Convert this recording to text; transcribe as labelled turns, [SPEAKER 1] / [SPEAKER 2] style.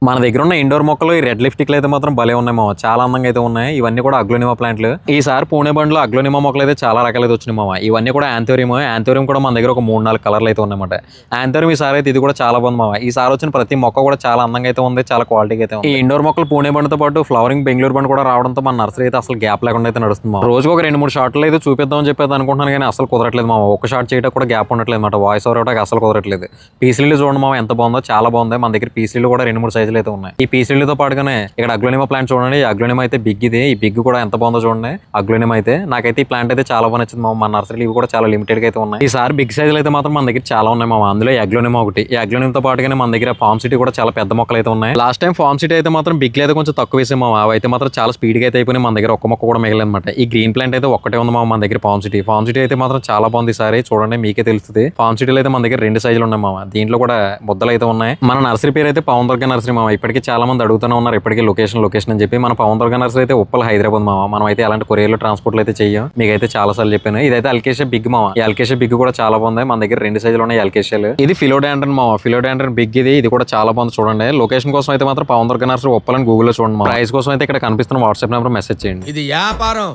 [SPEAKER 1] మన దగ్గర ఉన్న ఇండోర్ మొక్కలు ఈ రెడ్ లిప్స్టిక్లు అయితే మాత్రం భలే ఉన్నాయి మామ. చాలా అందంగా అయితే ఉన్నాయి. ఇవన్నీ కూడా అగ్లోనిమా ప్లాంట్లు. ఈసారి పూణే బండ్లో అగ్లోనిమా మొక్కలు అయితే చాలా రకాలు అయితే వచ్చినాయి మామ. ఇవన్నీ కూడా యాంథోరియం కూడా మన దగ్గర ఒక 3-4 కలర్లు అయితే ఉన్నాయన్నమాట. యాంథోరియం ఈసారి అయితే ఇది కూడా చాలా బాగుంది మామ. ఈసారి వచ్చిన ప్రతి మొక్క కూడా చాలా అందంగా అయితే ఉంది, చాలా క్వాలిటీ అయితే ఉంది. ఈ ఇండోర్ మొక్కలు పూణే బండితో పాటు ఫ్లవరింగ్ బెంగళూరు బండి కూడా రావడంతో మన నర్సరీ అయితే అసలు గ్యాప్ లేకుండా అయితే నడుస్తుంది. రోజుకు ఒక 2-3 షార్ట్లు అయితే చూపిద్దామని చెప్పేది అనుకుంటున్నాను, కానీ అసలు కుదరట్లేదు మామ. ఒక షార్ట్ చేయడం కూడా గ్యాప్ ఉండట్లేదు అనమాట. వాయిస్ ఓవర్ అవడానికి అసలు కుదరట్లేదు. పీసీలు చూడండి మామ, ఎంత బాగుందో, చాలా బాగుంది. మన దగ్గర పీసీలు కూడా 2-3 సైజులు అయితే ఉన్నాయి. ఈ పీసీలతో పాటుగానే ఇక్కడ అగ్లోనిమా ప్లాంట్ చూడండి. ఈ అగ్లోనిమా అయితే బిగ్ ఇది. ఈ బిగ్ కూడా ఎంత బాగుందో చూడండి. అగ్లోనిమా అయితే నాకైతే ఈ ప్లాంట్ అయితే చాలా బాగా నచ్చింది మామ. మన నర్సరీలు ఇవి కూడా చాలా లిమిటెడ్ గా అయితే ఉన్నాయి. ఈసారి బిగ్ సైజులు అయితే మాత్రం మన దగ్గర చాలా ఉన్నాయి మామ. అందులో అగ్లోనిమా ఒకటి. ఈ అగ్లోనిమాతో పాటుగానే మన దగ్గర ఫార్మ్ సిటీ కూడా చాలా పెద్ద మొక్కలు అయితే ఉన్నాయి. లాస్ట్ టైం ఫార్మ్ సిటీ అయితే మాత్రం బిగ్ అయితే కొంచెం తక్కువ వేసాం మామ. అవి అయితే మాత్రం చాలా స్పీడ్ గా అయితే అయిపోయి మన దగ్గర ఒక్క మొక్క కూడా మిగిలింది అనమాట. ఈ గ్రీన్ ప్లాంట్ అయితే ఒక్కటే ఉంది మామ మన దగ్గర. ఫార్మ్ సిటీ అయితే మాత్రం చాలా బాగుంది. ఈసారి చూడండి, మీకే తెలుస్తుంది. ఫార్మ్ సిటీలో అయితే మన దగ్గర 2 సైజులు ఉన్నాయి మామ. దీంట్లో కూడా ముద్దలు అయితే ఉన్నాయి. మన నర్సరీ పేరు అయితే పవన్ దుర్గా నర్సరీ మామ. ఇప్పటికీ చాలా మంది అడుగుతూనే ఉన్నారు ఇప్పటికీ లొకేషన్ అని చెప్పి. మన పవన్ దుర్గా నర్సరీ అయితే ఉప్పల్, హైదరాబాద్ మామ. మనం అయితే అలాంటి కొరియర్లో ట్రాన్స్పోర్ట్లు అయితే చెయ్యం. మీకైతే చాలా సార్లు చెప్పాను. ఇదైతే అల్కేషియా బిగ్ మామ. ఈ అల్కేషియా బిగ్ కూడా చాలా బాగుంది. మన దగ్గర 2 సైజులు ఉన్నాయి అల్కేషియాలు. ఇది ఫిలోడాండ్రన్ మామ. ఫిలోడాండ్రన్ బిగ్ ఇది కూడా చాలా బాగుంది చూడండి. లొకేషన్ కోసం అయితే మాత్రం పవన్ దుర్గా నర్సరీ ఉప్పల్ అని గూగుల్లో చూడండి. ప్రైస్ కోసం అయితే ఇక్కడ కనిపిస్తున్న వాట్సాప్ నెంబర్ మెసేజ్ చేయండి.
[SPEAKER 2] ఇది వ్యాపారం.